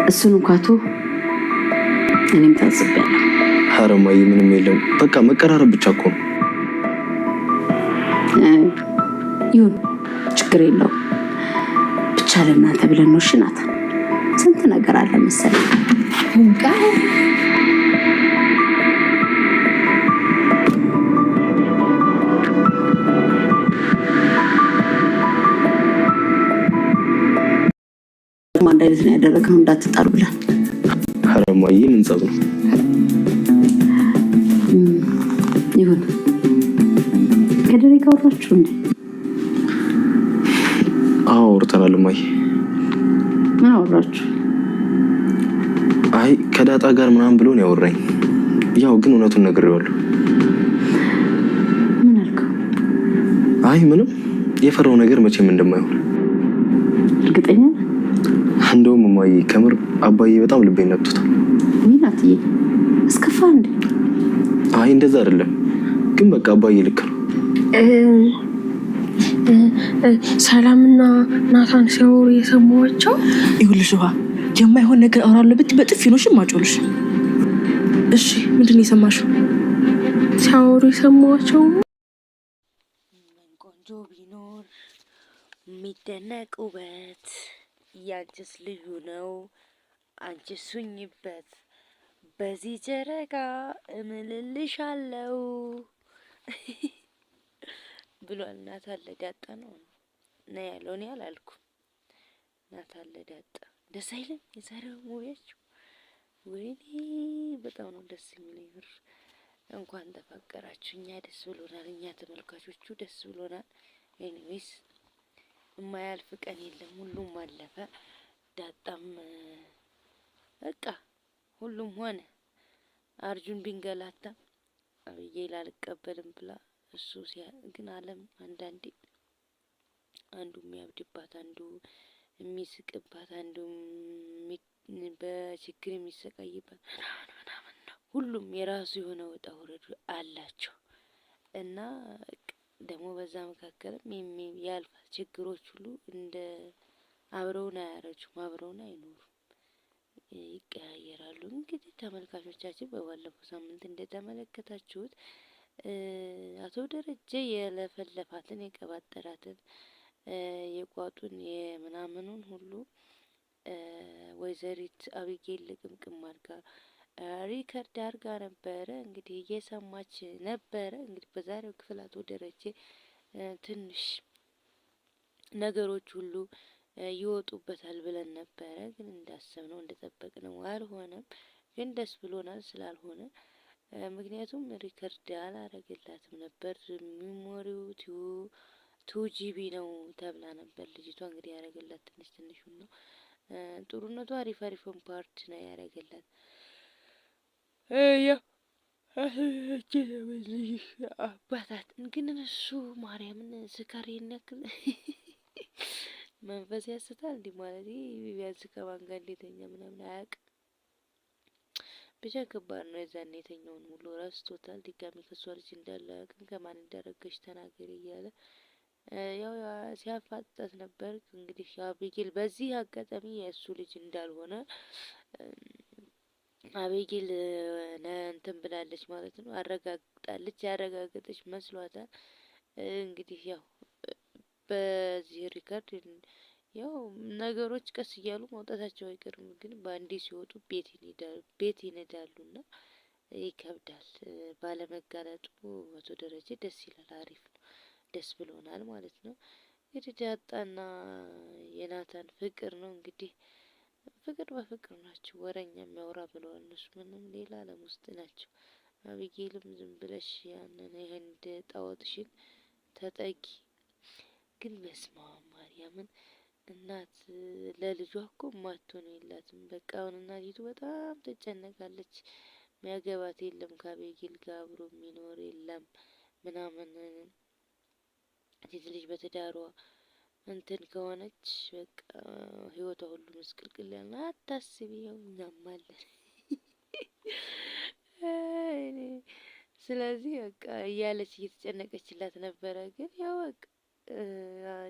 እሱን እንኳቱ እኔም ታዝቤያለሁ። ኧረ እማዬ ምንም የለም። በቃ መቀራረብ ብቻ እኮ ነው። ይሁን ችግር የለውም። ብቻ ለእናንተ ብለን ነው። እሺ ናታን፣ ስንት ነገር አለ መሰለኝ። አንድ አይነት ነው ያደረግነው እንዳትጣሉ ብለን። ኧረ እማዬ ምን ጸብ ነው? ይሁን ከደሬ ጋር አወራችሁ እንዴ? አዎ አውርተናል እማዬ። ምን አወራችሁ? አይ ከዳጣ ጋር ምናምን ብሎ ነው ያወራኝ። ያው ግን እውነቱን ነግሬዋለሁ። ምን አልከው? አይ ምንም፣ የፈራው ነገር መቼም እንደማይሆን እርግጠኛ ነህ? እንደውም እማዬ ከምር አባዬ በጣም ልቤን ነክቶታል። ወይ ናትዬ እስከፋ እንዴ? አይ እንደዛ አይደለም፣ ግን በቃ አባዬ ልክ ነው። ሰላምና ናታን ሲያወሩ የሰማኋቸው። ይኸውልሽ ውሃ የማይሆን ነገር አወራለሁ ብትይ በጥፊ ነው ማጮልሽ። እሺ ምንድን ነው የሰማሽው? ሲያወሩ የሰማኋቸው ምን ቆንጆ ቢኖር የሚደነቅ ውበት፣ ያንቺስ ልዩ ነው አንቺስ ሁኚበት፣ በዚህ ጨረቃ እምልልሻለሁ ብሏል። ናታን ለዳጣ ነው ያለው፣ እኔ አላልኩም። ናታን ለዳጣ ደስ አይልም? የዛሬው ሙቪያችሁ ወይኔ በጣም ነው ደስ የሚለኝ። እንኳን ተፋቀራችሁ፣ እኛ ደስ ብሎናል፣ እኛ ተመልካቾቹ ደስ ብሎናል። ኤኒዌይስ የማያልፍ ቀን የለም፣ ሁሉም አለፈ። ዳጣም በቃ ሁሉም ሆነ። አርጁን ቢንገላታ አብዬ አልቀበልም ብላ እሱ ግን አለም አንዳንዴ አንዱ የሚያብድባት፣ አንዱ የሚስቅባት፣ አንዱ በችግር የሚሰቃይባት ምናምን ነው። ሁሉም የራሱ የሆነ ውጣ ውረዱ አላቸው እና ደግሞ በዛ መካከልም ያልፋል። ችግሮች ሁሉ እንደ አብረውን አያረጁም፣ አብረውን አይኖሩም፣ ይቀያየራሉ። እንግዲህ ተመልካቾቻችን በባለፈው ሳምንት እንደተመለከታችሁት አቶ ደረጀ የለፈለፋትን የቀባጠራትን የቋጡን የምናምኑን ሁሉ ወይዘሪት አቢጌል ልቅምቅም አድርጋ ሪከርድ አድርጋ ነበረ። እንግዲህ እየሰማች ነበረ። እንግዲህ በዛሬው ክፍል አቶ ደረጀ ትንሽ ነገሮች ሁሉ ይወጡበታል ብለን ነበረ፣ ግን እንዳሰብነው እንደጠበቅነው አልሆነም። ግን ደስ ብሎናል ስላልሆነ፣ ምክንያቱም ሪከርድ አላረገላትም ነበር። ሚሞሪው 2GB ነው ተብላ ነበር ልጅቷ። እንግዲህ ያረገላት ትንሹን ነው። ጥሩነቱ አሪፉን ፓርት ነው ያረገላት። አባታትን ግን እሱ ማርያምን ስካር ይነክል መንፈስ ያስታል እንዲህ ማለት ቢያንስ ከማን ጋር እንደተኛ ምናምን አያውቅም። ብቻ ከባድ ነው። የዛኔ የተኛውን ሙሉ ረስቶታል። ድጋሚ ከሷ ልጅ እንዳለ አያውቅም። ከማን እንዳረገች ተናገሪ እያለ ያው ሲያፋጥጣት ነበር። እንግዲህ አቤጌል በዚህ አጋጣሚ የእሱ ልጅ እንዳልሆነ አቤጌል እንትን ብላለች ማለት ነው። አረጋግጣለች። ያረጋገጠች መስሏታል። እንግዲህ ያው በዚህ ሪከርድ ያው ነገሮች ቀስ እያሉ መውጣታቸው አይቀርም። ግን በአንዴ ሲወጡ ቤት ይነዳሉና ይከብዳል። ባለመጋለጡ አቶ ደረጀ ደስ ይላል። አሪፍ ነው። ደስ ብሎናል ማለት ነው። እንግዲህ ዳጣና የናታን ፍቅር ነው። እንግዲህ ፍቅር በፍቅር ናቸው። ወረኛ የሚያወራ ብለዋል እነሱ። ምንም ሌላ ዓለም ውስጥ ናቸው። አቢጌልም ዝም ብለሽ ያንን የህንድ ጣዖትሽን ተጠጊ። ግን በስመ አብ ማርያምን እናት ለልጇ እኮ ማትሆን የላትም። በቃ አሁን እናቲቱ በጣም ትጨነቃለች። ሚያገባት የለም፣ ከአቤጌል ጋር አብሮ የሚኖር የለም ምናምን። ሴት ልጅ በትዳሯ እንትን ከሆነች በቃ ህይወቷ ሁሉ ምስቅልቅል ያለ። አታስቢ፣ ያው እኛም አለን። ስለዚህ በቃ እያለች እየተጨነቀችላት ነበረ። ግን ያው በቃ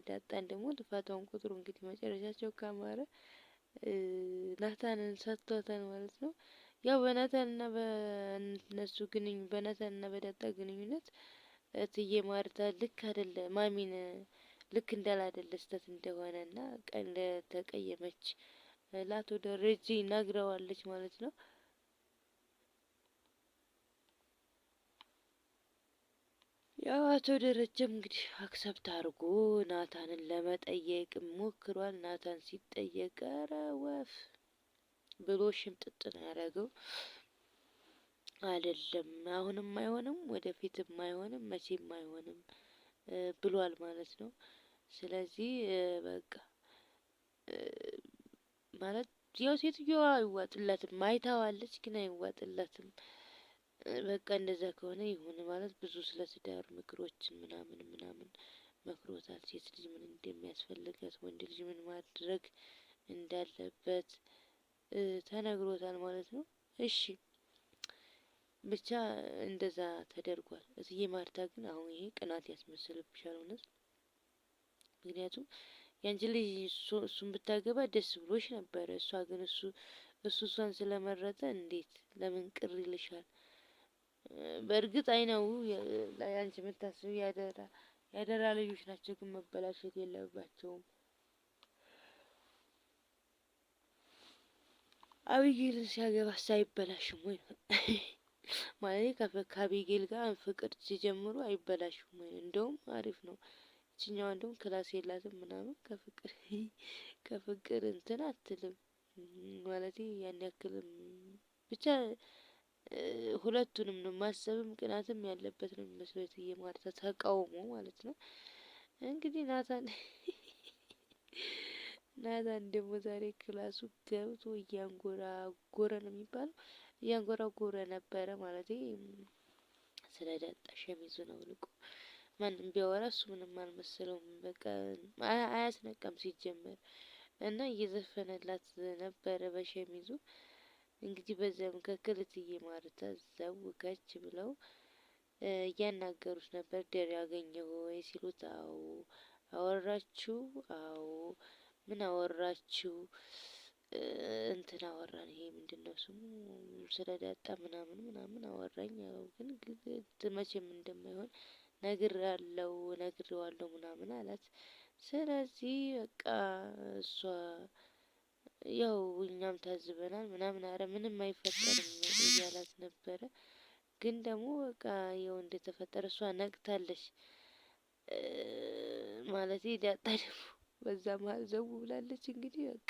ዳጣን ደግሞ ልፋቷን ቁጥሩ እንግዲህ መጨረሻቸው ካማረ ናታንን ሰጥቷታል ማለት ነው። ያው በናታንና በናታንና በዳጣ ግንኙነት እትዬ ማርታ ልክ አይደለ ማሚን ልክ እንዳላደለ ስህተት እንደሆነና ቀን እንደተቀየመች ለአቶ ደረጀ ነግረዋለች ማለት ነው። ያው አቶ ደረጀም እንግዲህ አክሰብት አድርጎ ናታንን ለመጠየቅ ሞክሯል። ናታን ሲጠየቅ ኧረ ወፍ ብሎ ሽምጥጥ ነው ያደረገው። አይደለም አሁንም አይሆንም፣ ወደፊትም አይሆንም፣ መቼም አይሆንም ብሏል ማለት ነው። ስለዚህ በቃ ማለት ያው ሴትዮዋ አይዋጥላትም፣ አይታዋለች ግን አይዋጥላትም። በቃ እንደዛ ከሆነ ይሁን ማለት ብዙ ስለ ትዳር ምክሮችን ምናምን መክሮታል። ሴት ልጅ ምን እንደሚያስፈልጋት፣ ወንድ ልጅ ምን ማድረግ እንዳለበት ተነግሮታል ማለት ነው። እሺ ብቻ እንደዛ ተደርጓል። እትዬ ማርታ ግን አሁን ይሄ ቅናት ያስመስልብሻል እውነት። ምክንያቱም ያንቺ ልጅ እሱን ብታገባ ደስ ብሎሽ ነበረ። እሷ ግን እሱ እሷን ስለመረጠ እንዴት ለምን ቅር ይልሻል? በእርግጥ አይነው አንቺ የምታስቡ ያደራ ልጆች ናቸው፣ ግን መበላሸት የለባቸውም። አቢጌልን ሲያገባ ሳይበላሽም ወይ ማለት ከአቢጌል ጋር ፍቅር ሲጀምሩ አይበላሽም ወይ? እንደውም አሪፍ ነው። እችኛዋ እንደውም ክላስ የላትም ምናምን ከፍቅር እንትን አትልም ማለት ያን ያክልም ብቻ ሁለቱንም ነው ማሰብም ቅናትም ያለበት ነው የሚመስለው እትዬ ማርታ ተቃውሞ ማለት ነው። እንግዲህ ናታን ደግሞ ዛሬ ክላሱ ገብቶ እያንጎራጎረ ነው የሚባለው፣ እያንጎራጎረ ነበረ ማለት ስለ ዳጣ ሸሚዙን አውልቆ ማንም ቢያወራ እሱ ምንም አልመሰለውም። በቃ አያስነቃም ሲጀመር እና እየዘፈነላት ነበረ በሸሚዙ። እንግዲህ በዚያ መካከል እትዬ ማርታ ዘውከች ብለው እያናገሩት ነበር። ደር ያገኘው ወይ ሲሉት፣ አዎ አወራችሁ? አዎ ምን አወራችሁ? እንትን አወራን። ይሄ ምንድነው ስሙ? ስለ ዳጣ ምናምን አወራኝ። ያው ግን መቼም እንደማይሆን ነግሬዋለሁ ምናምን አላት። ስለዚህ በቃ እሷ ያው እኛም ታዝበናል ምናምን፣ አረ ምንም አይፈጠርም እያላት ነበረ። ግን ደግሞ በቃ ያው እንደተፈጠረ እሷ ነቅታለች ማለት ዳጣ ደግሞ በዛ መሀል ዘው ብላለች። እንግዲህ በቃ